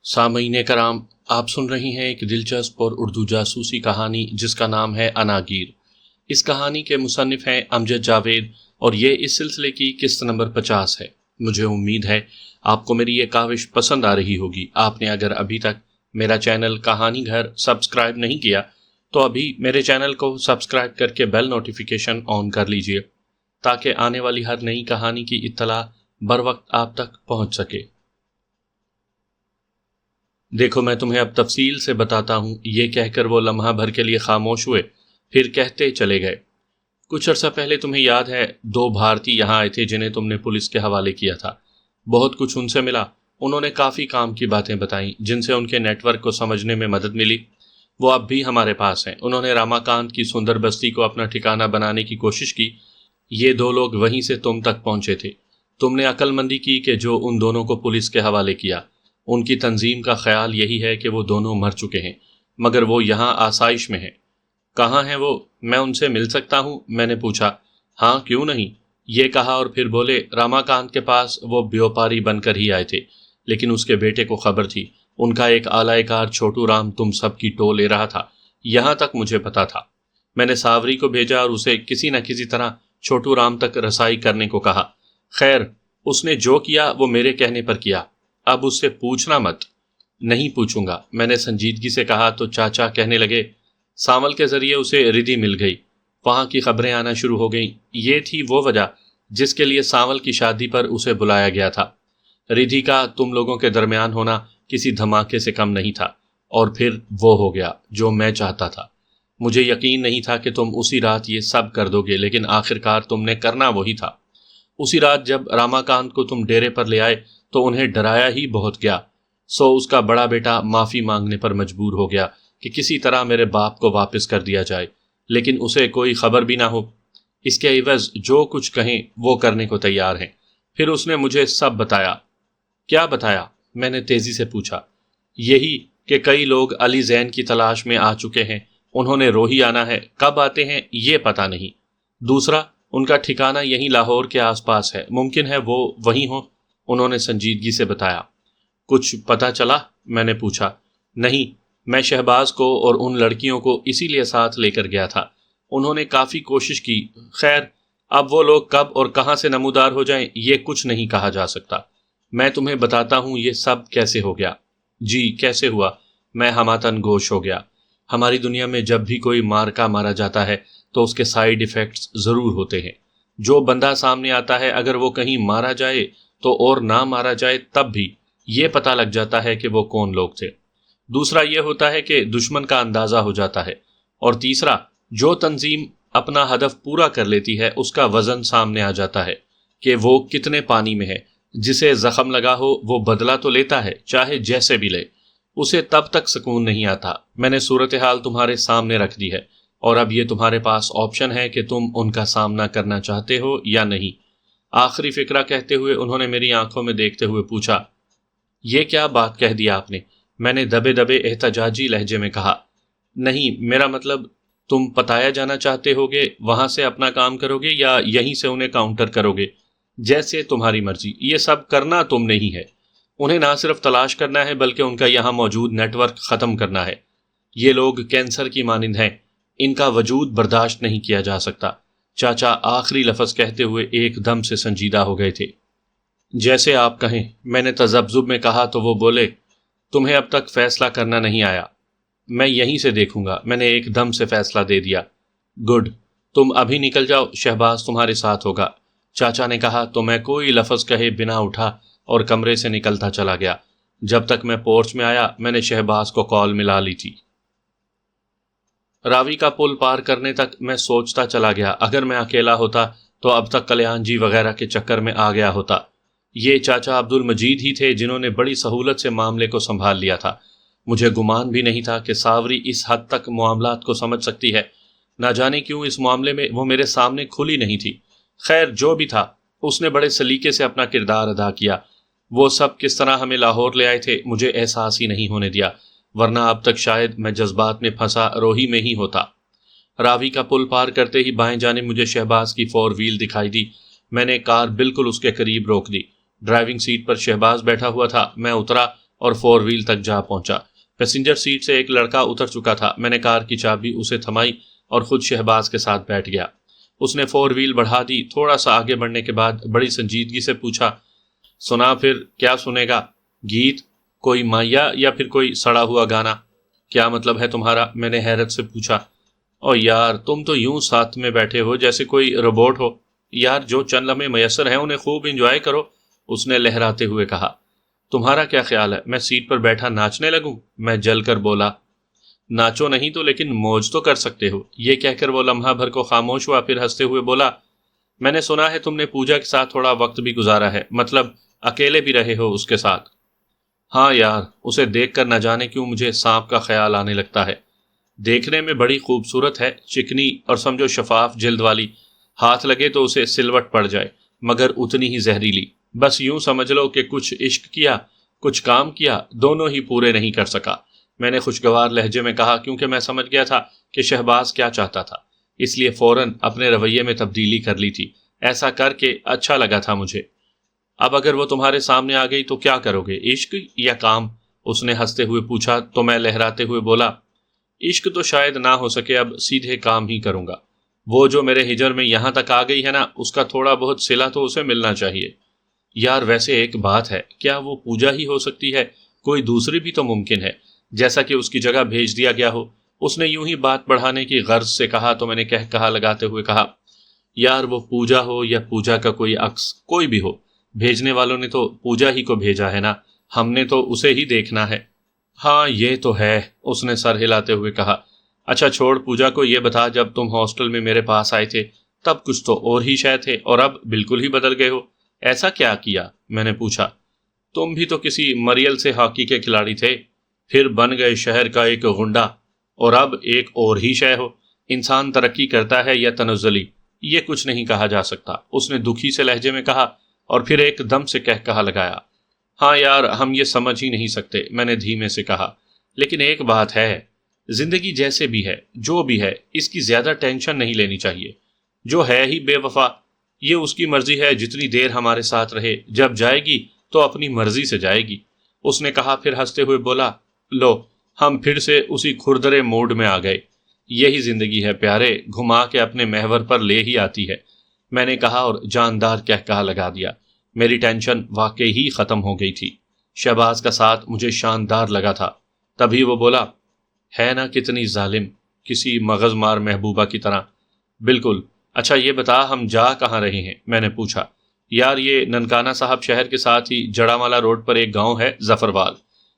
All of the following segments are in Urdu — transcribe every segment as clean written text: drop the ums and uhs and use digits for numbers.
سامعین کرام، آپ سن رہی ہیں ایک دلچسپ اور اردو جاسوسی کہانی جس کا نام ہے اناگیر۔ اس کہانی کے مصنف ہیں امجد جاوید اور یہ اس سلسلے کی قسط نمبر 50 ہے۔ مجھے امید ہے آپ کو میری یہ کاوش پسند آ رہی ہوگی۔ آپ نے اگر ابھی تک میرا چینل کہانی گھر سبسکرائب نہیں کیا تو ابھی میرے چینل کو سبسکرائب کر کے بیل نوٹیفیکیشن آن کر لیجئے تاکہ آنے والی ہر نئی کہانی کی اطلاع بر وقت آپ تک پہنچ سکے۔ دیکھو، میں تمہیں اب تفصیل سے بتاتا ہوں، یہ کہہ کر وہ لمحہ بھر کے لیے خاموش ہوئے، پھر کہتے چلے گئے۔ کچھ عرصہ پہلے تمہیں یاد ہے 2 بھارتی یہاں آئے تھے جنہیں تم نے پولیس کے حوالے کیا تھا۔ بہت کچھ ان سے ملا، انہوں نے کافی کام کی باتیں بتائیں جن سے ان کے نیٹ ورک کو سمجھنے میں مدد ملی۔ وہ اب بھی ہمارے پاس ہیں۔ انہوں نے راما کانت کی سندر بستی کو اپنا ٹھکانہ بنانے کی کوشش کی۔ یہ 2 لوگ وہیں سے تم تک پہنچے تھے۔ تم نے عقل مندی کی کہ جو ان دونوں کو پولیس کے حوالے کیا۔ ان کی تنظیم کا خیال یہی ہے کہ وہ دونوں مر چکے ہیں، مگر وہ یہاں آسائش میں ہیں۔ کہاں ہیں وہ؟ میں ان سے مل سکتا ہوں؟ میں نے پوچھا۔ ہاں، کیوں نہیں، یہ کہا اور پھر بولے، راما کانت کے پاس وہ بیوپاری بن کر ہی آئے تھے، لیکن اس کے بیٹے کو خبر تھی۔ ان کا ایک اعلی کار چھوٹو رام تم سب کی ٹو لے رہا تھا، یہاں تک مجھے پتا تھا۔ میں نے ساوری کو بھیجا اور اسے کسی نہ کسی طرح چھوٹو رام تک رسائی کرنے کو کہا۔ خیر، اس نے جو کیا وہ میرے کہنے پر کیا۔ اب اس سے پوچھنا مت۔ نہیں پوچھوں گا، میں نے سنجیدگی سے کہا تو چاچا کہنے لگے، سانول کے ذریعے اسے ردھی مل گئی، وہاں کی خبریں آنا شروع ہو گئیں۔ یہ تھی وہ وجہ جس کے لیے سانول کی شادی پر اسے بلایا گیا تھا۔ ردھی کا تم لوگوں کے درمیان ہونا کسی دھماکے سے کم نہیں تھا، اور پھر وہ ہو گیا جو میں چاہتا تھا۔ مجھے یقین نہیں تھا کہ تم اسی رات یہ سب کر دو گے، لیکن آخرکار تم نے کرنا وہی تھا۔ اسی رات جب راما کانت کو تم ڈیرے پر لے آئے تو انہیں ڈرایا ہی بہت گیا، سو اس کا بڑا بیٹا معافی مانگنے پر مجبور ہو گیا کہ کسی طرح میرے باپ کو واپس کر دیا جائے، لیکن اسے کوئی خبر بھی نہ ہو۔ اس کے عوض جو کچھ کہیں وہ کرنے کو تیار ہیں۔ پھر اس نے مجھے سب بتایا۔ کیا بتایا؟ میں نے تیزی سے پوچھا۔ یہی کہ کئی لوگ علی زین کی تلاش میں آ چکے ہیں، انہوں نے روہی آنا ہے، کب آتے ہیں یہ پتہ نہیں۔ دوسرا، ان کا ٹھکانہ یہیں لاہور کے آس پاس ہے، ممکن ہے وہ وہیں ہوں، انہوں نے سنجیدگی سے بتایا۔ کچھ پتہ چلا؟ میں نے پوچھا۔ نہیں، میں شہباز کو اور ان لڑکیوں کو اسی لیے ساتھ لے کر گیا تھا، انہوں نے کافی کوشش کی۔ خیر، اب وہ لوگ کب اور کہاں سے نمودار ہو جائیں یہ کچھ نہیں کہا جا سکتا۔ میں تمہیں بتاتا ہوں یہ سب کیسے ہو گیا۔ جی، کیسے ہوا؟ میں ہماتن گوش ہو گیا۔ ہماری دنیا میں جب بھی کوئی مارکا مارا جاتا ہے تو اس کے سائیڈ ایفیکٹس ضرور ہوتے ہیں۔ جو بندہ سامنے آتا ہے اگر وہ کہیں مارا جائے تو اور نہ مارا جائے تب بھی یہ پتہ لگ جاتا ہے کہ وہ کون لوگ تھے۔ دوسرا یہ ہوتا ہے کہ دشمن کا اندازہ ہو جاتا ہے، اور تیسرا، جو تنظیم اپنا ہدف پورا کر لیتی ہے اس کا وزن سامنے آ جاتا ہے کہ وہ کتنے پانی میں ہے۔ جسے زخم لگا ہو وہ بدلہ تو لیتا ہے، چاہے جیسے بھی لے، اسے تب تک سکون نہیں آتا۔ میں نے صورتحال تمہارے سامنے رکھ دی ہے، اور اب یہ تمہارے پاس آپشن ہے کہ تم ان کا سامنا کرنا چاہتے ہو یا نہیں۔ آخری فقرہ کہتے ہوئے انہوں نے میری آنکھوں میں دیکھتے ہوئے پوچھا، یہ کیا بات کہہ دیا آپ نے؟ میں نے دبے دبے احتجاجی لہجے میں کہا، نہیں، میرا مطلب تم پتایا جانا چاہتے ہوگے، وہاں سے اپنا کام کرو گے یا یہیں سے انہیں کاؤنٹر کرو گے؟ جیسے تمہاری مرضی۔ یہ سب کرنا تم نہیں ہے، انہیں نہ صرف تلاش کرنا ہے بلکہ ان کا یہاں موجود نیٹ ورک ختم کرنا ہے۔ یہ لوگ کینسر کی مانند ہیں، ان کا وجود برداشت نہیں کیا جا سکتا۔ چاچا آخری لفظ کہتے ہوئے ایک دم سے سنجیدہ ہو گئے تھے۔ جیسے آپ کہیں، میں نے تذبذب میں کہا تو وہ بولے، تمہیں اب تک فیصلہ کرنا نہیں آیا؟ میں یہیں سے دیکھوں گا، میں نے ایک دم سے فیصلہ دے دیا۔ گڈ، تم ابھی نکل جاؤ، شہباز تمہارے ساتھ ہوگا، چاچا نے کہا تو میں کوئی لفظ کہے بنا اٹھا اور کمرے سے نکلتا چلا گیا۔ جب تک میں پورچ میں آیا میں نے شہباز کو کال ملا لی تھی۔ راوی کا پل پار کرنے تک میں سوچتا چلا گیا، اگر میں اکیلا ہوتا تو اب تک کلیان جی وغیرہ کے چکر میں آ گیا ہوتا۔ یہ چاچا عبد المجید ہی تھے جنہوں نے بڑی سہولت سے معاملے کو سنبھال لیا تھا۔ مجھے گمان بھی نہیں تھا کہ ساوری اس حد تک معاملات کو سمجھ سکتی ہے۔ نہ جانے کیوں اس معاملے میں وہ میرے سامنے کھلی نہیں تھی۔ خیر، جو بھی تھا، اس نے بڑے سلیقے سے اپنا کردار ادا کیا۔ وہ سب کس طرح ہمیں لاہور لے آئے تھے مجھے احساس ہی نہیں ہونے دیا، ورنہ اب تک شاید میں جذبات میں پھنسا روہی میں ہی ہوتا۔ راوی کا پل پار کرتے ہی بائیں جانب مجھے شہباز کی 4 وہیل دکھائی دی۔ میں نے کار بالکل اس کے قریب روک دی۔ ڈرائیونگ سیٹ پر شہباز بیٹھا ہوا تھا۔ میں اترا اور 4 وہیل تک جا پہنچا۔ پیسنجر سیٹ سے ایک لڑکا اتر چکا تھا۔ میں نے کار کی چابی اسے تھمائی اور خود شہباز کے ساتھ بیٹھ گیا۔ اس نے 4 وہیل بڑھا دی۔ تھوڑا سا آگے بڑھنے کے بعد بڑی سنجیدگی سے پوچھا، سنا پھر کیا سنے گا؟ گیت؟ کوئی مائیا یا پھر کوئی سڑا ہوا گانا؟ کیا مطلب ہے تمہارا؟ میں نے حیرت سے پوچھا۔ او یار، تم تو یوں ساتھ میں بیٹھے ہو جیسے کوئی روبوٹ ہو۔ یار، جو چند لمحے میسر ہیں انہیں خوب انجوائے کرو، اس نے لہراتے ہوئے کہا۔ تمہارا کیا خیال ہے میں سیٹ پر بیٹھا ناچنے لگوں؟ میں جل کر بولا۔ ناچو نہیں تو لیکن موج تو کر سکتے ہو۔ یہ کہہ کر وہ لمحہ بھر کو خاموش ہوا، پھر ہنستے ہوئے بولا، میں نے سنا ہے تم نے پوجا کے ساتھ تھوڑا وقت بھی گزارا ہے، مطلب اکیلے بھی رہے ہو اس کے ساتھ۔ ہاں یار، اسے دیکھ کر نہ جانے کیوں مجھے سانپ کا خیال آنے لگتا ہے۔ دیکھنے میں بڑی خوبصورت ہے، چکنی اور سمجھو شفاف جلد والی، ہاتھ لگے تو اسے سلوٹ پڑ جائے، مگر اتنی ہی زہریلی۔ بس یوں سمجھ لو کہ کچھ عشق کیا، کچھ کام کیا، دونوں ہی پورے نہیں کر سکا، میں نے خوشگوار لہجے میں کہا، کیونکہ میں سمجھ گیا تھا کہ شہباز کیا چاہتا تھا، اس لیے فوراً اپنے رویے میں تبدیلی کر لی تھی۔ ایسا کر کے اچھا لگا تھا مجھے۔ اب اگر وہ تمہارے سامنے آ گئی تو کیا کرو گے، عشق یا کام؟ اس نے ہنستے ہوئے پوچھا تو میں لہراتے ہوئے بولا، عشق تو شاید نہ ہو سکے، اب سیدھے کام ہی کروں گا۔ وہ جو میرے ہجر میں یہاں تک آ گئی ہے نا، اس کا تھوڑا بہت صلہ تو اسے ملنا چاہیے۔ یار ویسے ایک بات ہے، کیا وہ پوجا ہی ہو سکتی ہے؟ کوئی دوسری بھی تو ممکن ہے، جیسا کہ اس کی جگہ بھیج دیا گیا ہو۔ اس نے یوں ہی بات بڑھانے کی غرض سے کہا تو میں نے کہا لگاتے ہوئے کہا، یار وہ پوجا ہو یا پوجا کا کوئی عکس، کوئی بھی ہو، بھیجنے والوں نے تو پوجا ہی کو بھیجا ہے نا، ہم نے تو اسے ہی دیکھنا ہے۔ ہاں یہ تو ہے، اس نے سر ہلاتے ہوئے کہا۔ اچھا چھوڑ پوجا کو، یہ بتا جب تم ہاسٹل میں میرے پاس آئے تھے تب کچھ تو اور ہی شے تھے، اور اب بالکل ہی بدل گئے ہو۔ ایسا کیا کیا؟ میں نے پوچھا۔ تم بھی تو کسی مریل سے ہاکی کے کھلاڑی تھے، پھر بن گئے شہر کا ایک غنڈا، اور اب ایک اور ہی شے ہو۔ انسان ترقی کرتا ہے یا تنزلی، یہ کچھ نہیں کہا جا سکتا، اس نے دکھی سے لہجے میں کہا، اور پھر ایک دم سے کہا لگایا۔ ہاں یار، ہم یہ سمجھ ہی نہیں سکتے، میں نے دھیمے سے کہا، لیکن ایک بات ہے، زندگی جیسے بھی ہے، جو بھی ہے، اس کی زیادہ ٹینشن نہیں لینی چاہیے۔ جو ہے ہی بے وفا، یہ اس کی مرضی ہے، جتنی دیر ہمارے ساتھ رہے، جب جائے گی تو اپنی مرضی سے جائے گی، اس نے کہا، پھر ہنستے ہوئے بولا، لو ہم پھر سے اسی کھردرے موڈ میں آ گئے۔ یہی زندگی ہے پیارے، گھما کے اپنے محور پر لے ہی آتی ہے، میں نے کہا اور جاندار کہا لگا دیا۔ میری ٹینشن واقعی ہی ختم ہو گئی تھی۔ شہباز کا ساتھ مجھے شاندار لگا تھا۔ تبھی وہ بولا، ہے نا کتنی ظالم، کسی مغز مار محبوبہ کی طرح۔ بالکل۔ اچھا یہ بتا ہم جا کہاں رہے ہیں؟ میں نے پوچھا۔ یار یہ ننکانہ صاحب شہر کے ساتھ ہی جڑا مالا روڈ پر ایک گاؤں ہے ظفروال،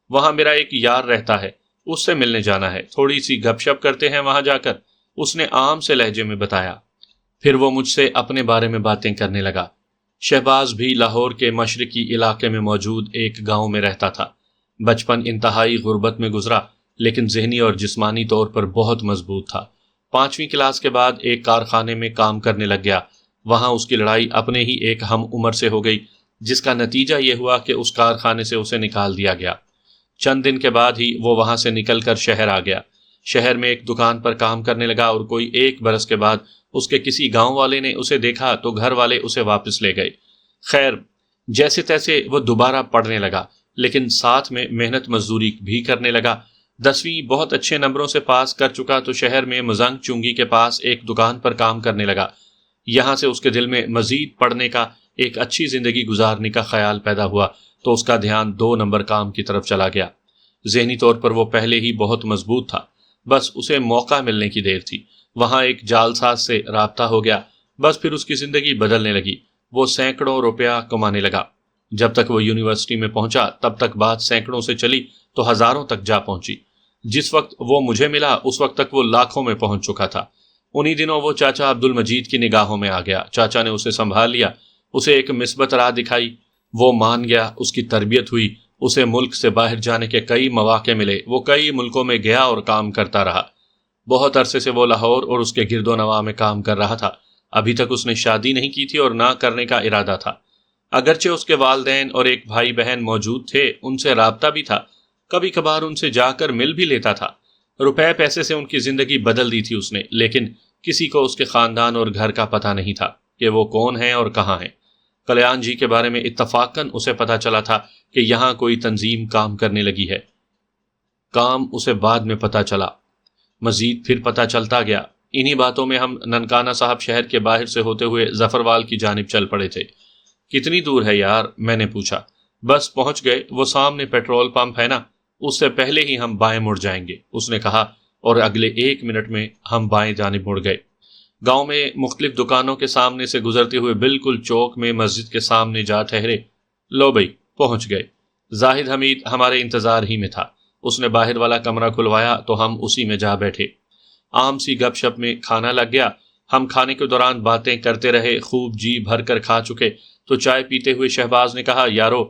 وہاں میرا ایک یار رہتا ہے، اس سے ملنے جانا ہے، تھوڑی سی گپ شپ کرتے ہیں وہاں جا کر، اس نے عام سے لہجے میں بتایا۔ پھر وہ مجھ سے اپنے بارے میں باتیں کرنے لگا۔ شہباز بھی لاہور کے مشرقی علاقے میں موجود ایک گاؤں میں رہتا تھا۔ بچپن انتہائی غربت میں گزرا، لیکن ذہنی اور جسمانی طور پر بہت مضبوط تھا۔ 5ویں کلاس کے بعد ایک کارخانے میں کام کرنے لگ گیا۔ وہاں اس کی لڑائی اپنے ہی ایک ہم عمر سے ہو گئی، جس کا نتیجہ یہ ہوا کہ اس کارخانے سے اسے نکال دیا گیا۔ چند دن کے بعد ہی وہ وہاں سے نکل کر شہر آ گیا۔ شہر میں ایک دکان پر کام کرنے لگا، اور کوئی 1 برس کے بعد اس کے کسی گاؤں والے نے اسے دیکھا تو گھر والے اسے واپس لے گئے۔ خیر جیسے تیسے وہ دوبارہ پڑھنے لگا، لیکن ساتھ میں محنت مزدوری بھی کرنے لگا۔ 10ویں بہت اچھے نمبروں سے پاس کر چکا تو شہر میں مزنگ چنگی کے پاس ایک دکان پر کام کرنے لگا۔ یہاں سے اس کے دل میں مزید پڑھنے کا، ایک اچھی زندگی گزارنے کا خیال پیدا ہوا تو اس کا دھیان 2 نمبر کام کی طرف چلا گیا۔ ذہنی طور پر وہ پہلے ہی بہت مضبوط تھا، بس اسے موقع ملنے کی دیر تھی۔ وہاں ایک جعلساز سے رابطہ ہو گیا، بس پھر اس کی زندگی بدلنے لگی۔ وہ سینکڑوں روپیہ کمانے لگا۔ جب تک وہ یونیورسٹی میں پہنچا تب تک بات سینکڑوں سے چلی تو ہزاروں تک جا پہنچی۔ جس وقت وہ مجھے ملا اس وقت تک وہ لاکھوں میں پہنچ چکا تھا۔ انہی دنوں وہ چاچا عبد المجید کی نگاہوں میں آ گیا۔ چاچا نے اسے سنبھال لیا، اسے ایک مثبت راہ دکھائی، وہ مان گیا، اس کی تربیت ہوئی، اسے ملک سے باہر جانے کے کئی مواقع ملے، وہ کئی ملکوں میں گیا اور کام کرتا رہا۔ بہت عرصے سے وہ لاہور اور اس کے گرد و نواح میں کام کر رہا تھا۔ ابھی تک اس نے شادی نہیں کی تھی اور نہ کرنے کا ارادہ تھا۔ اگرچہ اس کے والدین اور ایک بھائی بہن موجود تھے، ان سے رابطہ بھی تھا، کبھی کبھار ان سے جا کر مل بھی لیتا تھا۔ روپے پیسے سے ان کی زندگی بدل دی تھی اس نے، لیکن کسی کو اس کے خاندان اور گھر کا پتہ نہیں تھا کہ وہ کون ہیں اور کہاں ہیں۔ کلیان جی کے بارے میں اتفاقاً اسے پتا چلا تھا کہ یہاں کوئی تنظیم کام کرنے لگی ہے۔ کام اسے بعد میں پتا چلا، مزید پھر پتا چلتا گیا۔ انہی باتوں میں ہم ننکانہ صاحب شہر کے باہر سے ہوتے ہوئے ظفروال کی جانب چل پڑے تھے۔ کتنی دور ہے یار؟ میں نے پوچھا۔ بس پہنچ گئے، وہ سامنے پیٹرول پمپ ہے نا، اس سے پہلے ہی ہم بائیں مڑ جائیں گے، اس نے کہا، اور اگلے 1 منٹ میں ہم بائیں جانب مڑ گئے۔ گاؤں میں مختلف دکانوں کے سامنے سے گزرتے ہوئے بالکل چوک میں مسجد کے سامنے جا ٹھہرے۔ لو بھئی، پہنچ گئے۔ زاہد حمید ہمارے انتظار ہی میں تھا۔ اس نے باہر والا کمرہ کھلوایا تو ہم اسی میں جا بیٹھے۔ عام سی گپ شپ میں کھانا لگ گیا۔ ہم کھانے کے دوران باتیں کرتے رہے، خوب جی بھر کر کھا چکے تو چائے پیتے ہوئے شہباز نے کہا، یارو،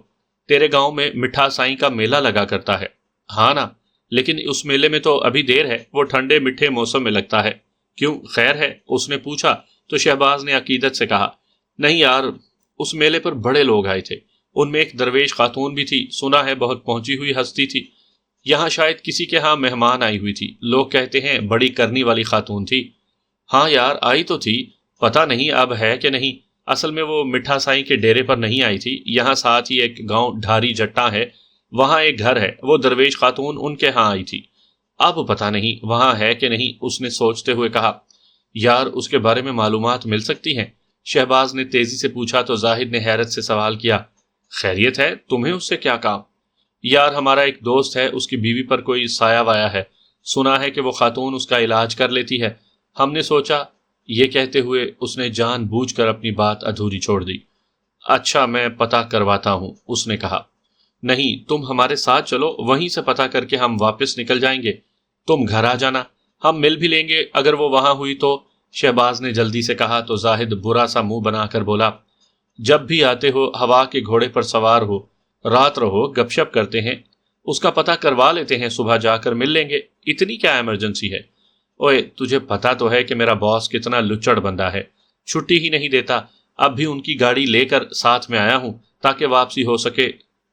تیرے گاؤں میں مٹھا سائیں کا میلہ لگا کرتا ہے؟ ہاں نا، لیکن اس میلے میں تو ابھی دیر ہے، وہ ٹھنڈے میٹھے موسم میں لگتا ہے۔ کیوں، خیر ہے؟ اس نے پوچھا تو شہباز نے عقیدت سے کہا، نہیں یار، اس میلے پر بڑے لوگ آئے تھے، ان میں ایک درویش خاتون بھی تھی، سنا ہے بہت پہنچی ہوئی ہستی تھی، یہاں شاید کسی کے ہاں مہمان آئی ہوئی تھی، لوگ کہتے ہیں بڑی کرنی والی خاتون تھی۔ ہاں یار، آئی تو تھی، پتہ نہیں اب ہے کہ نہیں۔ اصل میں وہ مٹھا سائیں کے ڈیرے پر نہیں آئی تھی، یہاں ساتھ ہی ایک گاؤں ڈھاری جٹا ہے، وہاں ایک گھر ہے، وہ درویش خاتون ان کے ہاں آئی تھی، اب پتہ نہیں وہاں ہے کہ نہیں۔ اس نے سوچتے ہوئے کہا، یار اس کے بارے میں معلومات مل سکتی ہیں؟ شہباز نے تیزی سے پوچھا تو زاہد نے حیرت سے سوال کیا، خیریت ہے؟ تمہیں اس سے کیا کام؟ یار ہمارا ایک دوست ہے، اس کی بیوی پر کوئی سایہ وایا ہے، سنا ہے کہ وہ خاتون اس کا علاج کر لیتی ہے، ہم نے سوچا۔ یہ کہتے ہوئے اس نے جان بوجھ کر اپنی بات ادھوری چھوڑ دی۔ اچھا، میں پتہ کرواتا ہوں، اس نے کہا۔ نہیں، تم ہمارے ساتھ چلو، وہیں سے پتہ کر کے ہم واپس نکل جائیں گے، تم گھر آ جانا، ہم مل بھی لیں گے اگر وہ وہاں ہوئی تو، شہباز نے جلدی سے کہا تو زاہد برا سا منہ بنا کر بولا، جب بھی آتے ہو ہوا کے گھوڑے پر سوار ہو، رات رہو، گپ شپ کرتے ہیں، اس کا پتہ کروا لیتے ہیں، صبح جا کر مل لیں گے، اتنی کیا ایمرجنسی ہے؟ اوئے، تجھے پتا تو ہے کہ میرا باس کتنا لچڑ بندہ ہے، چھٹی ہی نہیں دیتا، اب بھی ان کی گاڑی لے کر ساتھ میں آیا ہوں تاکہ واپسی ہو سکے،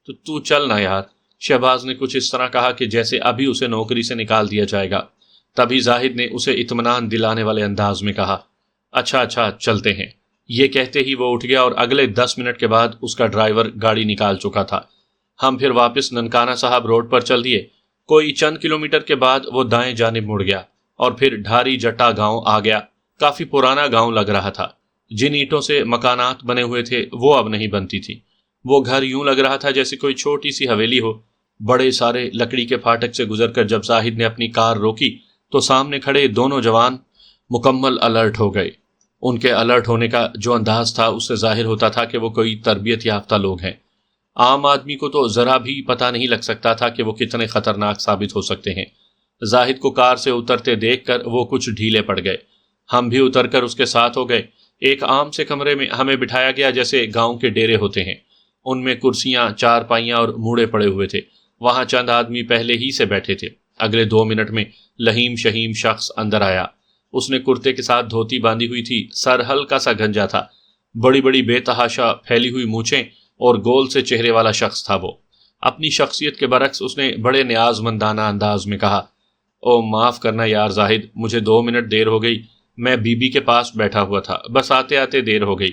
تو چل نہ یار۔ شہباز نے کچھ اس طرح کہا کہ جیسے ابھی اسے نوکری سے نکال دیا جائے گا۔ تبھی زاہد نے اسے اطمینان دلانے والے انداز میں کہا، اچھا چلتے ہیں۔ یہ کہتے ہی وہ اٹھ گیا اور اگلے 10 منٹ کے بعد اس کا ڈرائیور گاڑی نکال چکا تھا۔ ہم پھر واپس ننکانہ صاحب روڈ پر چل دیے۔ کوئی چند کلومیٹر کے بعد وہ دائیں جانب مڑ گیا اور پھر ڈھاری جٹا گاؤں آ گیا۔ کافی پرانا گاؤں لگ رہا تھا، جن اینٹوں سے مکانات بنے ہوئے تھے وہ اب نہیں بنتی تھی، وہ گھر یوں لگ رہا تھا جیسے کوئی چھوٹی سی حویلی ہو۔ بڑے سارے لکڑی کے پھاٹک سے گزر کر جب زاہد نے اپنی کار روکی تو سامنے کھڑے دونوں جوان مکمل الرٹ ہو گئے۔ ان کے الرٹ ہونے کا جو انداز تھا اس سے ظاہر ہوتا تھا کہ وہ کوئی تربیت یافتہ لوگ ہیں۔ عام آدمی کو تو ذرا بھی پتہ نہیں لگ سکتا تھا کہ وہ کتنے خطرناک ثابت ہو سکتے ہیں۔ زاہد کو کار سے اترتے دیکھ کر وہ کچھ ڈھیلے پڑ گئے، ہم بھی اتر کر اس کے ساتھ ہو گئے۔ ایک عام سے کمرے میں ہمیں بٹھایا گیا جیسے گاؤں کے ڈیرے ہوتے ہیں، ان میں کرسیاں، چارپائیاں اور موڑے پڑے ہوئے تھے، وہاں چند آدمی پہلے ہی سے بیٹھے تھے۔ اگلے 2 منٹ میں لہیم شہیم شخص اندر آیا، اس نے کرتے کے ساتھ دھوتی باندھی ہوئی تھی، سر ہلکا سا گنجا تھا، بڑی بڑی بے تحاشا پھیلی ہوئی مونچھیں اور گول سے چہرے والا شخص تھا وہ۔ اپنی شخصیت کے برعکس اس نے بڑے نیاز مندانہ انداز میں کہا، او معاف کرنا یار زاہد، مجھے 2 منٹ دیر ہو گئی، میں بی بی کے پاس بیٹھا ہوا تھا، بس آتے آتے دیر ہو گئی۔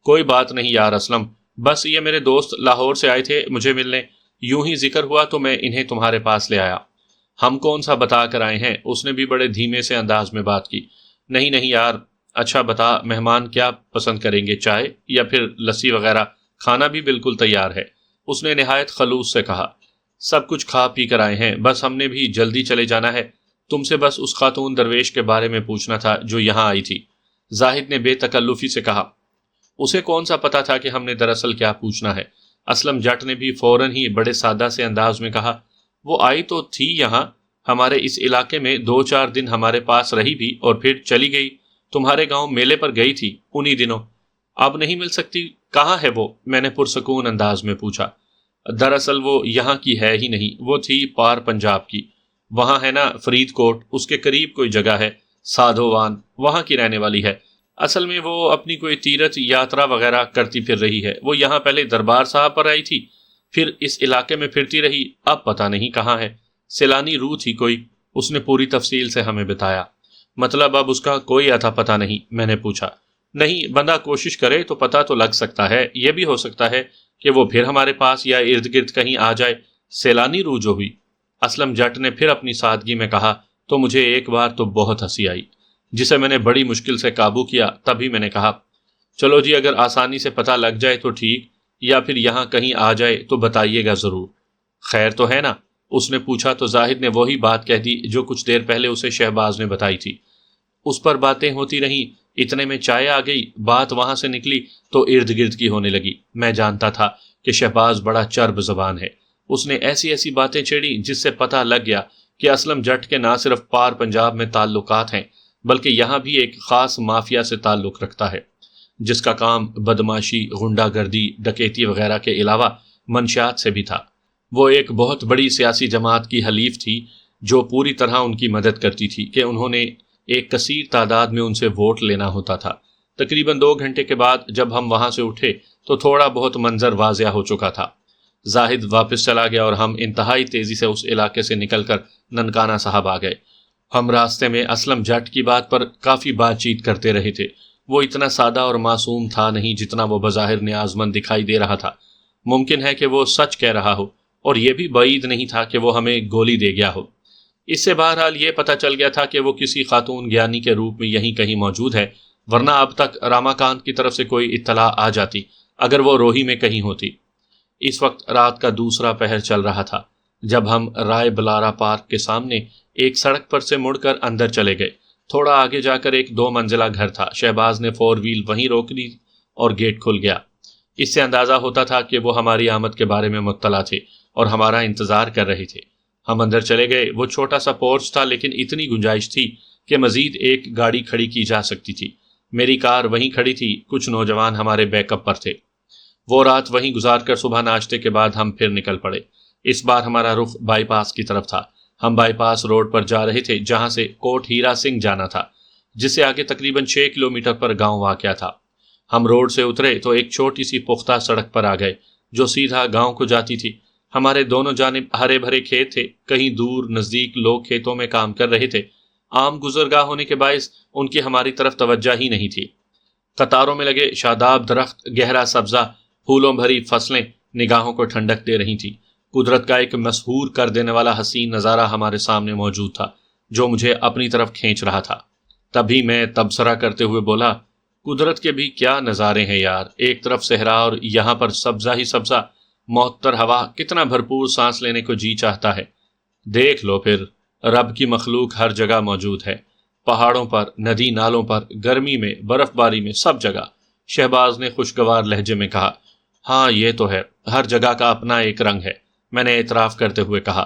کوئی بات نہیں یار اسلم، بس یہ میرے دوست لاہور سے آئے تھے مجھے ملنے، یوں ہی ذکر ہوا تو میں انہیں تمہارے پاس لے آیا۔ ہم کون سا بتا کر آئے ہیں؟ اس نے بھی بڑے دھیمے سے انداز میں بات کی۔ نہیں یار۔ اچھا بتا، مہمان کیا پسند کریں گے، چائے یا پھر لسی وغیرہ؟ کھانا بھی بالکل تیار ہے، اس نے نہایت خلوص سے کہا۔ سب کچھ کھا پی کر آئے ہیں، بس ہم نے بھی جلدی چلے جانا ہے، تم سے بس اس خاتون درویش کے بارے میں پوچھنا تھا جو یہاں آئی تھی، زاہد نے بے تکلفی سے کہا۔ اسے کون سا پتا تھا کہ ہم نے دراصل کیا پوچھنا ہے؟ اسلم جٹ نے بھی فوراً ہی بڑے سادہ سے انداز میں کہا، وہ آئی تو تھی یہاں ہمارے اس علاقے میں، 2-4 دن ہمارے پاس رہی بھی اور پھر چلی گئی، تمہارے گاؤں میلے پر گئی تھی انہی دنوں۔ اب نہیں مل سکتی؟ کہاں ہے وہ؟ میں نے پرسکون انداز میں پوچھا۔ دراصل وہ یہاں کی ہے ہی نہیں، وہ تھی پار پنجاب کی، وہاں ہے نا فرید کوٹ، اس کے قریب کوئی جگہ ہے سادھووان، وہاں کی رہنے والی ہے۔ اصل میں وہ اپنی کوئی تیرتھ یاترا وغیرہ کرتی پھر رہی ہے، وہ یہاں پہلے دربار صاحب پر آئی تھی، پھر اس علاقے میں پھرتی رہی، اب پتہ نہیں کہاں ہے، سیلانی روح تھی کوئی، اس نے پوری تفصیل سے ہمیں بتایا۔ مطلب اب اس کا کوئی اتا پتہ نہیں؟ میں نے پوچھا۔ نہیں، بندہ کوشش کرے تو پتہ تو لگ سکتا ہے، یہ بھی ہو سکتا ہے کہ وہ پھر ہمارے پاس یا ارد گرد کہیں آ جائے۔ سیلانی روح جو ہوئی، اسلم جٹ نے پھر اپنی سادگی میں کہا، تو مجھے ایک بار تو بہت ہنسی آئی، جسے میں نے بڑی مشکل سے قابو کیا۔ تبھی میں نے کہا، چلو جی، اگر آسانی سے پتہ لگ جائے تو ٹھیک، یا پھر یہاں کہیں آ جائے تو بتائیے گا ضرور۔ خیر تو ہے نا؟ اس نے پوچھا تو زاہد نے وہی بات کہہ دی جو کچھ دیر پہلے اسے شہباز نے بتائی تھی۔ اس پر باتیں ہوتی رہیں، اتنے میں چائے آ گئی۔ بات وہاں سے نکلی تو ارد گرد کی ہونے لگی۔ میں جانتا تھا کہ شہباز بڑا چرب زبان ہے۔ اس نے ایسی ایسی باتیں چھیڑی جس سے پتہ لگ گیا کہ اسلم جٹ کے نہ صرف پار پنجاب میں تعلقات ہیں، بلکہ یہاں بھی ایک خاص مافیا سے تعلق رکھتا ہے، جس کا کام بدماشی، غنڈہ گردی، ڈکیتی وغیرہ کے علاوہ منشیات سے بھی تھا۔ وہ ایک بہت بڑی سیاسی جماعت کی حلیف تھی جو پوری طرح ان کی مدد کرتی تھی کہ انہوں نے ایک کثیر تعداد میں ان سے ووٹ لینا ہوتا تھا۔ تقریباً 2 گھنٹے کے بعد جب ہم وہاں سے اٹھے تو تھوڑا بہت منظر واضح ہو چکا تھا۔ زاہد واپس چلا گیا اور ہم انتہائی تیزی سے اس علاقے سے نکل کر ننکانہ صاحب آ گئے۔ ہم راستے میں اسلم جٹ کی بات پر کافی بات چیت کرتے رہے تھے۔ وہ اتنا سادہ اور معصوم تھا نہیں جتنا وہ بظاہر نیاز مند دکھائی دے رہا تھا۔ ممکن ہے کہ وہ سچ کہہ رہا ہو، اور یہ بھی بعید نہیں تھا کہ وہ ہمیں گولی دے گیا ہو۔ اس سے بہرحال یہ پتہ چل گیا تھا کہ وہ کسی خاتون گیانی کے روپ میں یہیں کہیں موجود ہے، ورنہ اب تک راما کانت کی طرف سے کوئی اطلاع آ جاتی اگر وہ روہی میں کہیں ہوتی۔ اس وقت رات کا دوسرا پہر چل رہا تھا جب ہم رائے بلارا پارک کے سامنے ایک سڑک پر سے مڑ کر اندر چلے گئے۔ تھوڑا آگے جا کر ایک 2 منزلہ گھر تھا۔ شہباز نے 4 وہیل وہیں روک دی اور گیٹ کھل گیا۔ اس سے اندازہ ہوتا تھا کہ وہ ہماری آمد کے بارے میں مطلع تھے اور ہمارا انتظار کر رہے تھے۔ ہم اندر چلے گئے۔ وہ چھوٹا سا پورچ تھا، لیکن اتنی گنجائش تھی کہ مزید ایک گاڑی کھڑی کی جا سکتی تھی۔ میری کار وہیں کھڑی تھی۔ کچھ نوجوان ہمارے بیک اپ پر تھے۔ وہ رات وہیں گزار کر صبح ناشتے کے بعد ہم پھر نکل پڑے۔ اس بار ہمارا رخ بائی پاس کی طرف تھا۔ ہم بائی پاس روڈ پر جا رہے تھے جہاں سے کوٹ ہیرا سنگھ جانا تھا، جس سے آگے تقریباً 6 کلومیٹر پر گاؤں واقع تھا۔ ہم روڈ سے اترے تو ایک چھوٹی سی پختہ سڑک پر آ گئے جو سیدھا گاؤں کو جاتی تھی۔ ہمارے دونوں جانب ہرے بھرے کھیت تھے، کہیں دور نزدیک لوگ کھیتوں میں کام کر رہے تھے۔ عام گزرگاہ ہونے کے باعث ان کی ہماری طرف توجہ ہی نہیں تھی۔ قطاروں میں لگے شاداب درخت، گہرا سبزہ، پھولوں بھری فصلیں نگاہوں کو ٹھنڈک دے رہی تھیں۔ قدرت کا ایک مسحور کر دینے والا حسین نظارہ ہمارے سامنے موجود تھا جو مجھے اپنی طرف کھینچ رہا تھا۔ تبھی میں تبصرہ کرتے ہوئے بولا، قدرت کے بھی کیا نظارے ہیں یار، ایک طرف صحرا اور یہاں پر سبزہ ہی سبزہ، معطر ہوا، کتنا بھرپور سانس لینے کو جی چاہتا ہے۔ دیکھ لو پھر، رب کی مخلوق ہر جگہ موجود ہے، پہاڑوں پر، ندی نالوں پر، گرمی میں، برف باری میں، سب جگہ۔ شہباز نے خوشگوار لہجے میں کہا، ہاں یہ تو ہے، ہر جگہ کا اپنا ایک رنگ ہے، میں نے اعتراف کرتے ہوئے کہا۔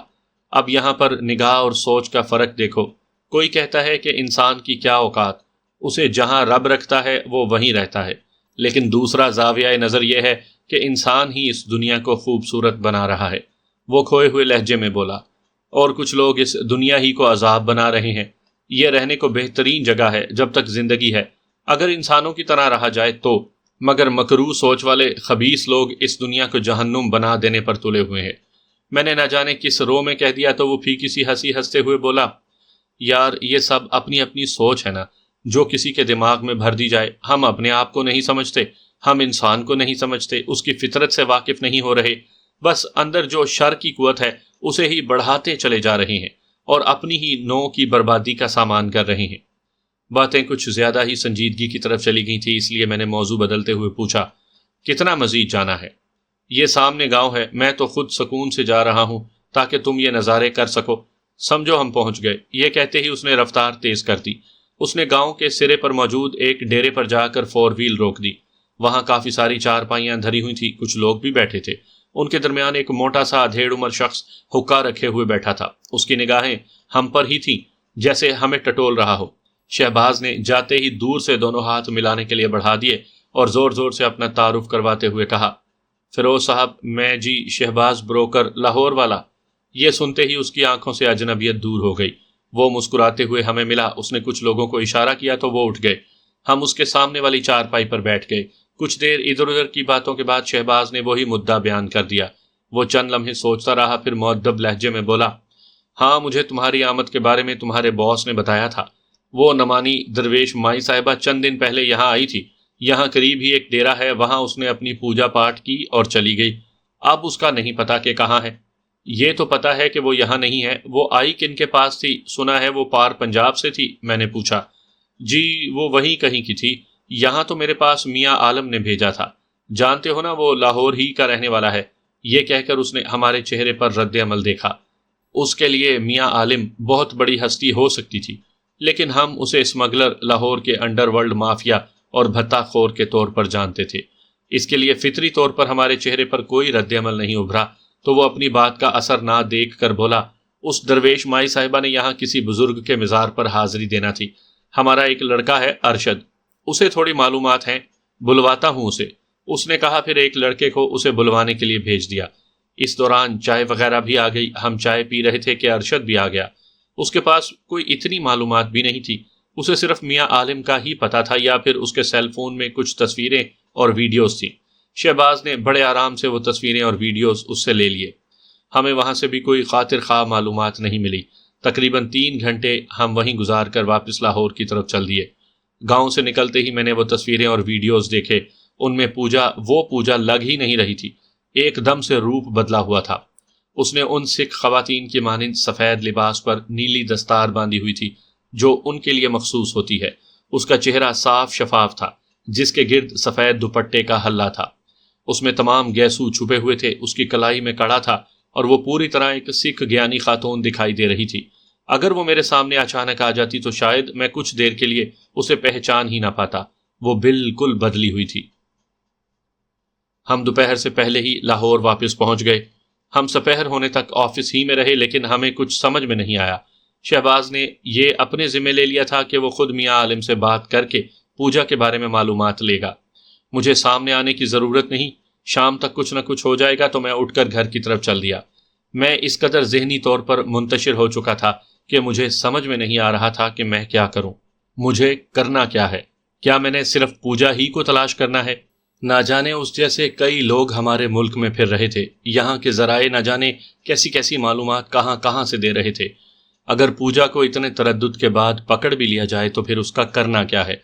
اب یہاں پر نگاہ اور سوچ کا فرق دیکھو۔ کوئی کہتا ہے کہ انسان کی کیا اوقات، اسے جہاں رب رکھتا ہے وہ وہیں رہتا ہے، لیکن دوسرا زاویہ نظر یہ ہے کہ انسان ہی اس دنیا کو خوبصورت بنا رہا ہے۔ وہ کھوئے ہوئے لہجے میں بولا، اور کچھ لوگ اس دنیا ہی کو عذاب بنا رہے ہیں۔ یہ رہنے کو بہترین جگہ ہے جب تک زندگی ہے، اگر انسانوں کی طرح رہا جائے تو، مگر مکروہ سوچ والے خبیث لوگ اس دنیا کو جہنم بنا دینے پر تلے ہوئے ہیں۔ میں نے نہ جانے کس رو میں کہہ دیا تو وہ پھیکی سی ہنسی ہنستے ہوئے بولا، یار یہ سب اپنی اپنی سوچ ہے نا، جو کسی کے دماغ میں بھر دی جائے۔ ہم اپنے آپ کو نہیں سمجھتے، ہم انسان کو نہیں سمجھتے، اس کی فطرت سے واقف نہیں ہو رہے، بس اندر جو شر کی قوت ہے اسے ہی بڑھاتے چلے جا رہے ہیں اور اپنی ہی نوع کی بربادی کا سامان کر رہے ہیں۔ باتیں کچھ زیادہ ہی سنجیدگی کی طرف چلی گئی تھی، اس لیے میں نے موضوع بدلتے ہوئے پوچھا، کتنا مزید جانا ہے؟ یہ سامنے گاؤں ہے، میں تو خود سکون سے جا رہا ہوں تاکہ تم یہ نظارے کر سکو۔ سمجھو ہم پہنچ گئے۔ یہ کہتے ہی اس نے رفتار تیز کر دی۔ اس نے گاؤں کے سرے پر موجود ایک ڈیرے پر جا کر 4 وہیل روک دی۔ وہاں کافی ساری چارپائیاں دھری ہوئی تھی، کچھ لوگ بھی بیٹھے تھے۔ ان کے درمیان ایک موٹا سا ادھیڑ عمر شخص حقہ رکھے ہوئے بیٹھا تھا۔ اس کی نگاہیں ہم پر ہی تھیں، جیسے ہمیں ٹٹول رہا ہو۔ شہباز نے جاتے ہی دور سے دونوں ہاتھ ملانے کے لیے بڑھا دیے اور زور زور سے اپنا تعارف کرواتے ہوئے کہا، فیروز صاحب، میں جی شہباز بروکر، لاہور والا۔ یہ سنتے ہی اس کی آنکھوں سے اجنبیت دور ہو گئی۔ وہ مسکراتے ہوئے ہمیں ملا۔ اس نے کچھ لوگوں کو اشارہ کیا تو وہ اٹھ گئے۔ ہم اس کے سامنے والی چارپائی پر بیٹھ گئے۔ کچھ دیر ادھر ادھر کی باتوں کے بعد شہباز نے وہی مدعا بیان کر دیا۔ وہ چند لمحے سوچتا رہا، پھر مؤدب لہجے میں بولا، ہاں مجھے تمہاری آمد کے بارے میں تمہارے باس نے بتایا تھا۔ وہ نمانی درویش مائی صاحبہ چند دن پہلے یہاں آئی تھی، یہاں قریب ہی ایک ڈیرا ہے، وہاں اس نے اپنی پوجا پاٹ کی اور چلی گئی۔ اب اس کا نہیں پتا کہ کہاں ہے۔ یہ تو پتا ہے کہ وہ یہاں نہیں ہے۔ وہ آئی کن کے پاس تھی؟ سنا ہے وہ پار پنجاب سے تھی۔ میں نے پوچھا۔ جی وہ وہیں کہیں کی تھی، یہاں تو میرے پاس میاں عالم نے بھیجا تھا، جانتے ہو نا وہ لاہور ہی کا رہنے والا ہے۔ یہ کہہ کر اس نے ہمارے چہرے پر رد عمل دیکھا۔ اس کے لیے میاں عالم بہت بڑی ہستی ہو سکتی تھی، لیکن ہم اسے اسمگلر، لاہور کے انڈر ورلڈ مافیا اور بھتہ خور کے طور پر جانتے تھے۔ اس کے لیے فطری طور پر ہمارے چہرے پر کوئی رد عمل نہیں ابھرا، تو وہ اپنی بات کا اثر نہ دیکھ کر بولا، اس درویش مائی صاحبہ نے یہاں کسی بزرگ کے مزار پر حاضری دینا تھی۔ ہمارا ایک لڑکا ہے ارشد، اسے تھوڑی معلومات ہیں، بلواتا ہوں اسے۔ اس نے کہا، پھر ایک لڑکے کو اسے بلوانے کے لیے بھیج دیا۔ اس دوران چائے وغیرہ بھی آ گئی، ہم چائے پی رہے تھے کہ ارشد بھی آ گیا۔ اس کے پاس کوئی اتنی معلومات بھی نہیں تھی، اسے صرف میاں عالم کا ہی پتا تھا، یا پھر اس کے سیل فون میں کچھ تصویریں اور ویڈیوز تھیں۔ شہباز نے بڑے آرام سے وہ تصویریں اور ویڈیوز اس سے لے لیے۔ ہمیں وہاں سے بھی کوئی خاطر خواہ معلومات نہیں ملی۔ تقریباً 3 گھنٹے ہم وہیں گزار کر واپس لاہور کی طرف چل دیے۔ گاؤں سے نکلتے ہی میں نے وہ تصویریں اور ویڈیوز دیکھے، ان میں وہ پوجا لگ ہی نہیں رہی تھی، ایک دم سے روپ بدلا ہوا تھا۔ اس نے ان سکھ خواتین کی مانند سفید لباس پر نیلی دستار باندھی ہوئی تھی جو ان کے لیے مخصوص ہوتی ہے۔ اس کا چہرہ صاف شفاف تھا، جس کے گرد سفید دوپٹے کا ہلا تھا۔ اس میں تمام گیسو چھپے ہوئے تھے، اس کی کلائی میں کڑا تھا، اور وہ پوری طرح ایک سکھ گیانی خاتون دکھائی دے رہی تھی۔ اگر وہ میرے سامنے اچانک آ جاتی تو شاید میں کچھ دیر کے لیے اسے پہچان ہی نہ پاتا۔ وہ بالکل بدلی ہوئی تھی۔ ہم دوپہر سے پہلے ہی لاہور واپس پہنچ گئے۔ ہم سپہر ہونے تک آفس ہی میں رہے، لیکن ہمیں کچھ سمجھ میں نہیں آیا۔ شہباز نے یہ اپنے ذمہ لے لیا تھا کہ وہ خود میاں عالم سے بات کر کے پوجا کے بارے میں معلومات لے گا۔ مجھے سامنے آنے کی ضرورت نہیں، شام تک کچھ نہ کچھ ہو جائے گا، تو میں اٹھ کر گھر کی طرف چل دیا۔ میں اس قدر ذہنی طور پر منتشر ہو چکا تھا کہ مجھے سمجھ میں نہیں آ رہا تھا کہ میں کیا کروں، مجھے کرنا کیا ہے۔ کیا میں نے صرف پوجا ہی کو تلاش کرنا ہے؟ نہ جانے اس جیسے کئی لوگ ہمارے ملک میں پھر رہے تھے، یہاں کے ذرائع نہ جانے کیسی کیسی معلومات کہاں کہاں سے دے رہے تھے۔ اگر پوجا کو اتنے تردد کے بعد پکڑ بھی لیا جائے تو پھر اس کا کرنا کیا ہے؟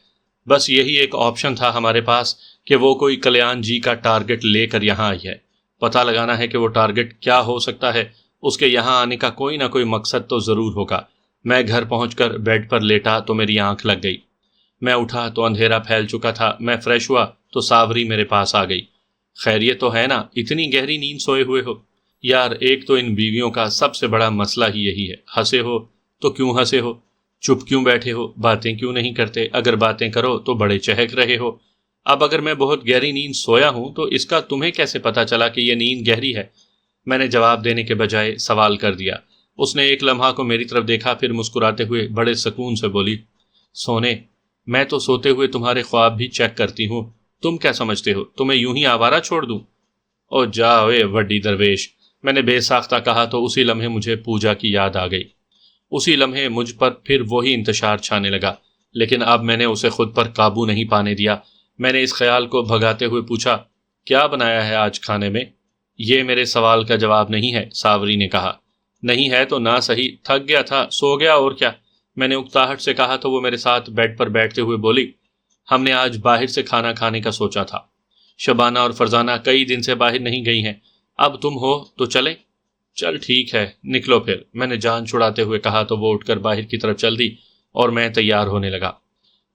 بس یہی ایک آپشن تھا ہمارے پاس کہ وہ کوئی کلیان جی کا ٹارگٹ لے کر یہاں آئی ہے۔ پتہ لگانا ہے کہ وہ ٹارگٹ کیا ہو سکتا ہے، اس کے یہاں آنے کا کوئی نہ کوئی مقصد تو ضرور ہوگا۔ میں گھر پہنچ کر بیڈ پر لیٹا تو میری آنکھ لگ گئی۔ میں اٹھا تو اندھیرا پھیل چکا تھا۔ میں فریش ہوا تو ساوری میرے پاس آ گئی۔ خیریت تو ہے نا؟ اتنی گہری نیند سوئے ہوئے ہو؟ یار ایک تو ان بیویوں کا سب سے بڑا مسئلہ ہی یہی ہے، ہنسے ہو تو کیوں ہنسے ہو، چپ کیوں بیٹھے ہو، باتیں کیوں نہیں کرتے، اگر باتیں کرو تو بڑے چہک رہے ہو۔ اب اگر میں بہت گہری نیند سویا ہوں تو اس کا تمہیں کیسے پتا چلا کہ یہ نیند گہری ہے؟ میں نے جواب دینے کے بجائے سوال کر دیا۔ اس نے ایک لمحہ کو میری طرف دیکھا، پھر مسکراتے ہوئے بڑے سکون سے بولی، سونے، میں تو سوتے ہوئے تمہارے خواب بھی چیک کرتی ہوں، تم کیا سمجھتے ہو تمہیں یوں ہی آوارہ چھوڑ دوں؟ او جا اوے وڈی درویش، میں نے بے ساختہ کہا تو اسی لمحے مجھے پوجا کی یاد آ گئی۔ اسی لمحے مجھ پر پھر وہی انتشار چھانے لگا، لیکن اب میں نے اسے خود پر قابو نہیں پانے دیا۔ میں نے اس خیال کو بھگاتے ہوئے پوچھا، کیا بنایا ہے آج کھانے میں؟ یہ میرے سوال کا جواب نہیں ہے، ساوری نے کہا۔ نہیں ہے تو نہ صحیح، تھک گیا تھا سو گیا، اور کیا؟ میں نے اکتاہٹ سے کہا تو وہ میرے ساتھ بیڈ پر بیٹھتے ہوئے بولی، ہم نے آج باہر سے کھانا کھانے کا سوچا تھا، شبانہ اور فرزانہ کئی دن سے باہر نہیں گئی ہیں، اب تم ہو تو چلیں؟ چل ٹھیک ہے، نکلو پھر، میں نے جان چھڑاتے ہوئے کہا تو وہ اٹھ کر باہر کی طرف چل دی اور میں تیار ہونے لگا۔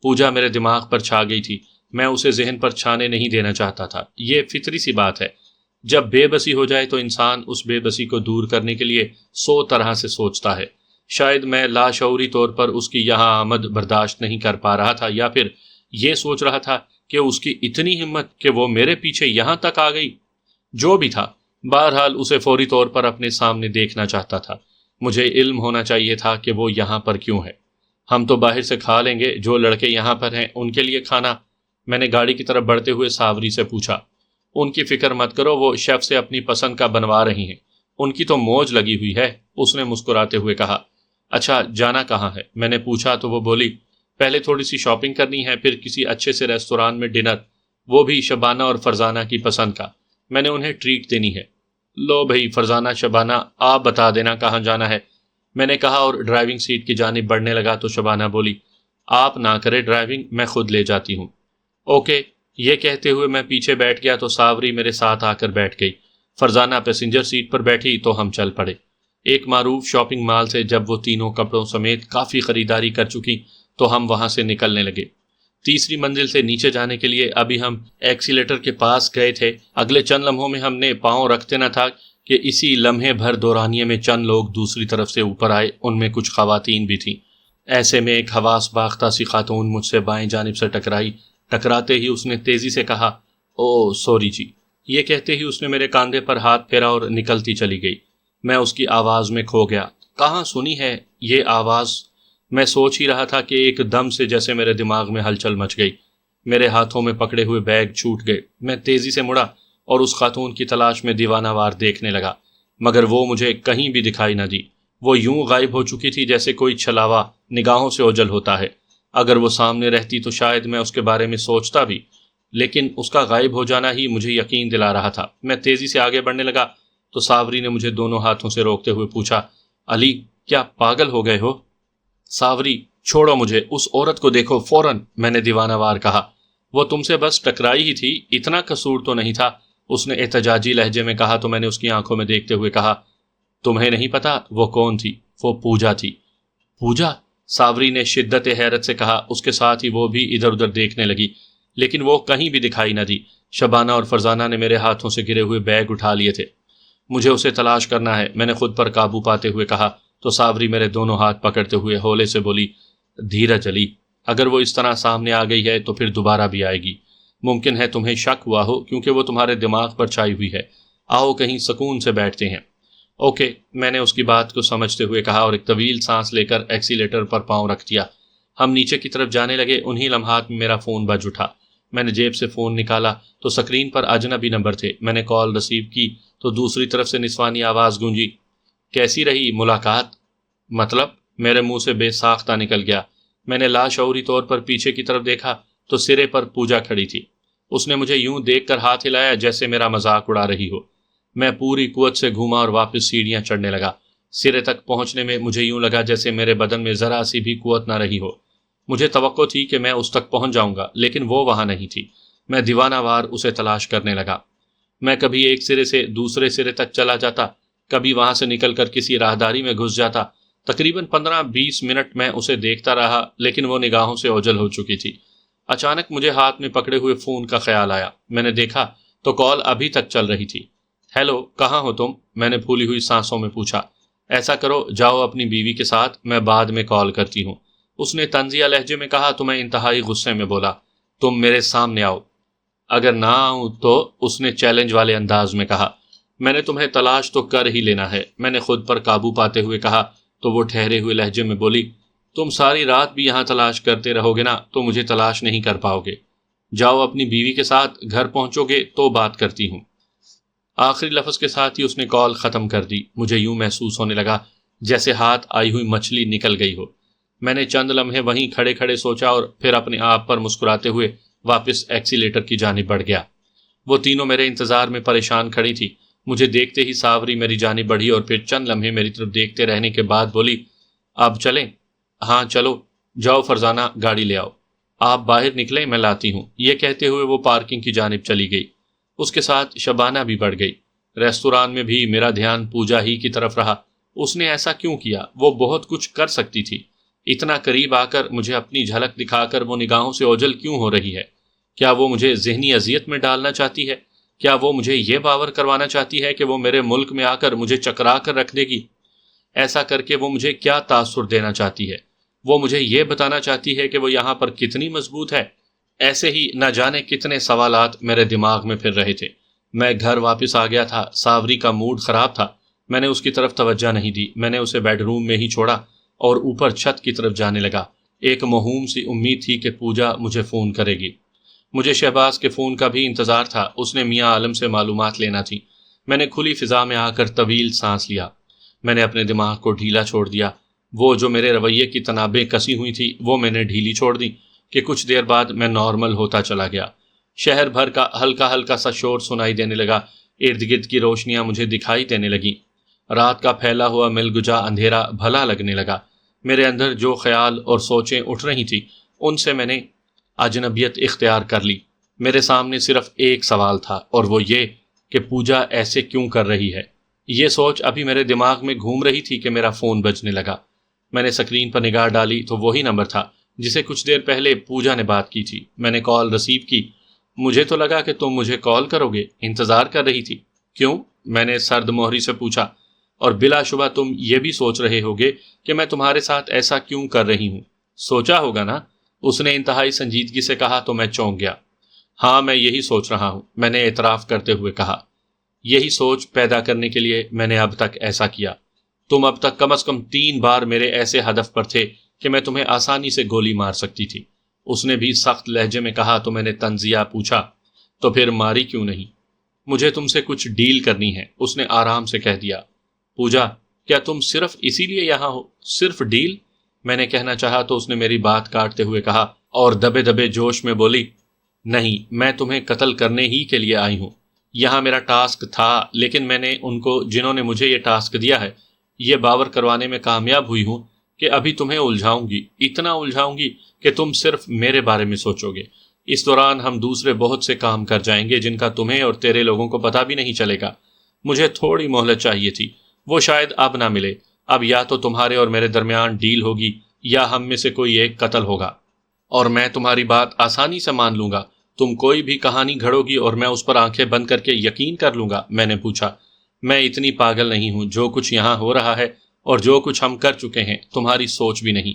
پوجا میرے دماغ پر چھا گئی تھی، میں اسے ذہن پر چھانے نہیں دینا چاہتا تھا۔ یہ فطری سی بات ہے، جب بے بسی ہو جائے تو انسان اس بے بسی کو دور کرنے کے لیے 100 طرح سے سوچتا ہے۔ شاید میں لاشعوری طور پر اس کی یہاں آمد برداشت نہیں کر پا رہا تھا، یا پھر یہ سوچ رہا تھا کہ اس کی اتنی ہمت کہ وہ میرے پیچھے یہاں تک آ گئی۔ جو بھی تھا، بہرحال اسے فوری طور پر اپنے سامنے دیکھنا چاہتا تھا۔ مجھے علم ہونا چاہیے تھا کہ وہ یہاں پر کیوں ہے۔ ہم تو باہر سے کھا لیں گے، جو لڑکے یہاں پر ہیں ان کے لیے کھانا؟ میں نے گاڑی کی طرف بڑھتے ہوئے ساوری سے پوچھا۔ ان کی فکر مت کرو، وہ شیف سے اپنی پسند کا بنوا رہی ہیں، ان کی تو موج لگی ہوئی ہے، اس نے مسکراتے ہوئے کہا۔ اچھا جانا کہاں ہے؟ میں نے پوچھا تو وہ بولی، پہلے تھوڑی سی شاپنگ کرنی ہے، پھر کسی اچھے سے ریستوران میں ڈنر، وہ بھی شبانہ اور فرزانہ کی پسند کا، میں نے انہیں ٹریٹ دینی ہے۔ لو بھئی فرزانہ شبانہ، آپ بتا دینا کہاں جانا ہے، میں نے کہا اور ڈرائیونگ سیٹ کی جانب بڑھنے لگا تو شبانہ بولی، آپ نہ کرے ڈرائیونگ، میں خود لے جاتی ہوں۔ اوکے، یہ کہتے ہوئے میں پیچھے بیٹھ گیا تو ساوری میرے ساتھ آ کر بیٹھ گئی۔ فرزانہ پیسنجر سیٹ پر بیٹھی تو ہم چل پڑے۔ ایک معروف شاپنگ مال سے جب وہ تینوں کپڑوں سمیت کافی خریداری کر چکی تو ہم وہاں سے نکلنے لگے۔ تیسری منزل سے نیچے جانے کے لیے ابھی ہم ایکسیلیٹر کے پاس گئے تھے، اگلے چند لمحوں میں ہم نے پاؤں رکھتے نہ تھا کہ اسی لمحے بھر دورانیے میں چند لوگ دوسری طرف سے اوپر آئے، ان میں کچھ خواتین بھی تھیں۔ ایسے میں ایک حواس باختہ سی خاتون مجھ سے بائیں جانب سے ٹکرائی۔ ٹکراتے ہی اس نے تیزی سے کہا، او سوری جی۔ یہ کہتے ہی اس نے میرے کاندھے پر ہاتھ پھیرا اور نکلتی چلی گئی۔ میں اس کی آواز میں کھو گیا۔ کہاں سنی ہے یہ آواز؟ میں سوچ ہی رہا تھا کہ ایک دم سے جیسے میرے دماغ میں ہلچل مچ گئی، میرے ہاتھوں میں پکڑے ہوئے بیگ چھوٹ گئے۔ میں تیزی سے مڑا اور اس خاتون کی تلاش میں دیوانہ وار دیکھنے لگا، مگر وہ مجھے کہیں بھی دکھائی نہ دی۔ وہ یوں غائب ہو چکی تھی جیسے کوئی چھلاوا نگاہوں سے اوجھل ہوتا ہے۔ اگر وہ سامنے رہتی تو شاید میں اس کے بارے میں سوچتا بھی، لیکن اس کا غائب ہو جانا ہی مجھے یقین دلا رہا تھا۔ میں تیزی سے آگے بڑھنے لگا تو ساوری نے مجھے دونوں ہاتھوں سے روکتے ہوئے پوچھا، علی کیا پاگل ہو گئے ہو؟ ساوری چھوڑو مجھے، اس عورت کو دیکھو فوراً، میں نے دیوانہ وار کہا۔ وہ تم سے بس ٹکرائی ہی تھی، اتنا قصور تو نہیں تھا، اس نے احتجاجی لہجے میں کہا تو میں نے اس کی آنکھوں میں دیکھتے ہوئے کہا، تمہیں نہیں پتا وہ کون تھی؟ وہ پوجا تھی۔ پوجا؟ ساوری نے شدت حیرت سے کہا، اس کے ساتھ ہی وہ بھی ادھر ادھر دیکھنے لگی، لیکن وہ کہیں بھی دکھائی نہ دی۔ شبانہ اور فرزانہ نے میرے ہاتھوں سے گرے ہوئے بیگ اٹھا لیے تھے۔ مجھے اسے تلاش کرنا ہے، میں نے خود پر قابو پاتے ہوئے کہا تو ساوری میرے دونوں ہاتھ پکڑتے ہوئے ہولے سے بولی، دھیرج علی، اگر وہ اس طرح سامنے آ گئی ہے تو پھر دوبارہ بھی آئے گی۔ ممکن ہے تمہیں شک ہوا ہو کیونکہ وہ تمہارے دماغ پر چھائی ہوئی ہے۔ آؤ کہیں سکون سے بیٹھتے ہیں۔ اوکے، میں نے اس کی بات کو سمجھتے ہوئے کہا اور ایک طویل سانس لے کر ایکسیلیٹر پر پاؤں رکھ دیا۔ ہم نیچے کی طرف جانے لگے، انہی لمحات میں میرا فون بج اٹھا۔ میں نے جیب سے فون نکالا تو سکرین پر اجنبی نمبر تھے۔ میں نے کال ریسیو کی تو دوسری طرف سے نسوانی آواز گونجی، کیسی رہی ملاقات؟ مطلب؟ میرے منہ سے بے ساختہ نکل گیا۔ میں نے لاشعوری طور پر پیچھے کی طرف دیکھا تو سرے پر پوجا کھڑی تھی۔ اس نے مجھے یوں دیکھ کر ہاتھ ہلایا جیسے میرا مذاق اڑا رہی ہو۔ میں پوری قوت سے گھوما اور واپس سیڑھیاں چڑھنے لگا۔ سرے تک پہنچنے میں مجھے یوں لگا جیسے میرے بدن میں ذرا سی بھی قوت نہ رہی ہو۔ مجھے توقع تھی کہ میں اس تک پہنچ جاؤں گا، لیکن وہ وہاں نہیں تھی۔ میں دیوانہ وار اسے تلاش کرنے لگا۔ میں کبھی ایک سرے سے دوسرے سرے تک چلا جاتا، کبھی وہاں سے نکل کر کسی راہداری میں گھس جاتا۔ تقریباً 15-20 منٹ میں اسے دیکھتا رہا، لیکن وہ نگاہوں سے اوجھل ہو چکی تھی۔ اچانک مجھے ہاتھ میں پکڑے ہوئے فون کا خیال آیا۔ میں نے دیکھا تو کال ابھی تک چل رہی تھی۔ ہیلو، کہاں ہو تم؟ میں نے پھولی ہوئی سانسوں میں پوچھا۔ ایسا کرو، جاؤ اپنی بیوی کے ساتھ، میں بعد میں کال کرتی ہوں، اس نے طنزیہ لہجے میں کہا تو میں انتہائی غصے میں بولا، تم میرے سامنے آؤ۔ اگر نہ آؤں تو؟ اس نے چیلنج والے انداز میں کہا۔ میں نے تمہیں تلاش تو کر ہی لینا ہے، میں نے خود پر قابو پاتے ہوئے کہا تو وہ ٹھہرے ہوئے لہجے میں بولی، تم ساری رات بھی یہاں تلاش کرتے رہو گے نا تو مجھے تلاش نہیں کر پاؤ گے۔ جاؤ اپنی بیوی کے ساتھ، گھر پہنچو گے تو بات کرتی ہوں۔ آخری لفظ کے ساتھ ہی اس نے کال ختم کر دی۔ مجھے یوں محسوس ہونے لگا جیسے ہاتھ آئی ہوئی مچھلی نکل گئی ہو۔ میں نے چند لمحے وہیں کھڑے کھڑے سوچا اور پھر اپنے آپ پر مسکراتے ہوئے واپس ایکسیلیٹر کی جانب بڑھ گیا۔ وہ تینوں میرے انتظار میں پریشان کھڑی تھی۔ مجھے دیکھتے ہی ساوری میری جانب بڑھی اور پھر چند لمحے میری طرف دیکھتے رہنے کے بعد بولی، اب چلیں؟ ہاں چلو، جاؤ فرزانہ گاڑی لے آؤ، آپ باہر نکلیں، میں لاتی ہوں۔ یہ کہتے ہوئے وہ پارکنگ کی جانب چلی گئی۔ اس کے ساتھ شبانہ بھی بڑھ گئی۔ ریستوران میں بھی میرا دھیان پوجا ہی کی طرف رہا۔ اس نے ایسا کیوں کیا؟ وہ بہت کچھ کر سکتی تھی۔ اتنا قریب آ کر مجھے اپنی جھلک دکھا کر وہ نگاہوں سے اوجھل کیوں ہو رہی ہے؟ کیا وہ مجھے ذہنی اذیت میں ڈالنا چاہتی ہے؟ کیا وہ مجھے یہ باور کروانا چاہتی ہے کہ وہ میرے ملک میں آ کر مجھے چکرا کر رکھ دے گی؟ ایسا کر کے وہ مجھے کیا تاثر دینا چاہتی ہے؟ وہ مجھے یہ بتانا چاہتی ہے کہ وہ یہاں پر کتنی مضبوط ہے؟ ایسے ہی نہ جانے کتنے سوالات میرے دماغ میں پھر رہے تھے۔ میں گھر واپس آ گیا تھا۔ ساوری کا موڈ خراب تھا۔ میں نے اس کی طرف توجہ نہیں دی۔ میں نے اسے بیڈ روم میں ہی چھوڑا اور اوپر چھت کی طرف جانے لگا۔ ایک موہوم سی امید تھی کہ پوجا مجھے فون کرے گی۔ مجھے شہباز کے فون کا بھی انتظار تھا، اس نے میاں عالم سے معلومات لینا تھی۔ میں نے کھلی فضا میں آ کر طویل سانس لیا۔ میں نے اپنے دماغ کو ڈھیلا چھوڑ دیا۔ وہ جو میرے رویے کی تنابیں کسی ہوئی تھی وہ میں نے ڈھیلی چھوڑ دی کہ کچھ دیر بعد میں نارمل ہوتا چلا گیا۔ شہر بھر کا ہلکا ہلکا سا شور سنائی دینے لگا۔ ارد گرد کی روشنیاں مجھے دکھائی دینے لگیں۔ رات کا پھیلا ہوا مل گجا اندھیرا بھلا لگنے لگا۔ میرے اندر جو خیال اور سوچیں اٹھ رہی تھی ان سے میں نے اجنبیت اختیار کر لی۔ میرے سامنے صرف ایک سوال تھا اور وہ یہ کہ پوجا ایسے کیوں کر رہی ہے۔ یہ سوچ ابھی میرے دماغ میں گھوم رہی تھی کہ میرا فون بجنے لگا۔ میں نے سکرین پر نگاہ ڈالی تو وہی نمبر تھا جسے کچھ دیر پہلے پوجا نے بات کی تھی۔ میں نے کال ریسیو کی۔ مجھے تو لگا کہ تم مجھے کال کرو گے، انتظار کر رہی تھی۔ کیوں؟ میں نے سرد مہری سے پوچھا۔ اور بلا شبہ تم یہ بھی سوچ رہے ہوگے کہ میں تمہارے ساتھ ایسا کیوں کر رہی ہوں۔ سوچا ہوگا نا؟ اس نے انتہائی سنجیدگی سے کہا تو میں چونک گیا۔ ہاں میں یہی سوچ رہا ہوں، میں نے اعتراف کرتے ہوئے کہا۔ یہی سوچ پیدا کرنے کے لیے میں نے اب تک ایسا کیا۔ تم اب تک کم از کم 3 بار میرے ایسے ہدف پر تھے کہ میں تمہیں آسانی سے گولی مار سکتی تھی۔ اس نے بھی سخت لہجے میں کہا تو میں نے طنزیہ پوچھا، تو پھر ماری کیوں نہیں؟ مجھے تم سے کچھ ڈیل کرنی ہے، اس نے آرام سے کہہ دیا۔ پوجا، کیا تم صرف اسی لیے یہاں ہو؟ صرف ڈیل؟ میں نے کہنا چاہا تو اس نے میری بات کاٹتے ہوئے کہا اور دبے دبے جوش میں بولی، نہیں، میں تمہیں قتل کرنے ہی کے لیے آئی ہوں۔ یہاں میرا ٹاسک تھا، لیکن میں نے ان کو جنہوں نے مجھے یہ ٹاسک دیا ہے یہ باور کروانے میں کامیاب ہوئی ہوں کہ ابھی تمہیں الجھاؤں گی، اتنا الجھاؤں گی کہ تم صرف میرے بارے میں سوچو گے۔ اس دوران ہم دوسرے بہت سے کام کر جائیں گے جن کا تمہیں اور تیرے لوگوں کو پتہ بھی نہیں چلے گا۔ مجھے تھوڑی مہلت چاہیے تھی، وہ شاید اب نہ ملے۔ اب یا تو تمہارے اور میرے درمیان ڈیل ہوگی یا ہم میں سے کوئی ایک قتل ہوگا، اور میں تمہاری بات آسانی سے مان لوں گا۔ تم کوئی بھی کہانی گھڑو گی اور میں اس پر آنکھیں بند کر کے یقین کر لوں گا۔ میں نے پوچھا، میں اتنی پاگل نہیں ہوں۔ جو کچھ یہاں ہو رہا ہے اور جو کچھ ہم کر چکے ہیں تمہاری سوچ بھی نہیں۔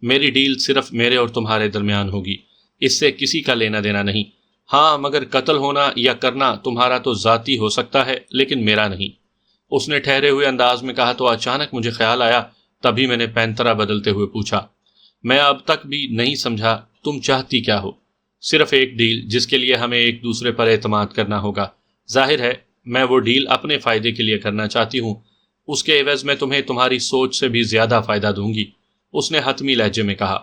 میری ڈیل صرف میرے اور تمہارے درمیان ہوگی، اس سے کسی کا لینا دینا نہیں۔ ہاں مگر قتل ہونا یا کرنا تمہارا تو ذاتی ہو سکتا ہے لیکن میرا نہیں، اس نے ٹھہرے ہوئے انداز میں کہا تو اچانک مجھے خیال آیا، تبھی میں نے پینترا بدلتے ہوئے پوچھا، میں اب تک بھی نہیں سمجھا تم چاہتی کیا ہو؟ صرف ایک ڈیل جس کے لیے ہمیں ایک دوسرے پر اعتماد کرنا ہوگا۔ ظاہر ہے میں وہ ڈیل اپنے فائدے کے لیے کرنا چاہتی ہوں، اس کے عوض میں تمہیں تمہاری سوچ سے بھی زیادہ فائدہ دوں گی، اس نے حتمی لہجے میں کہا۔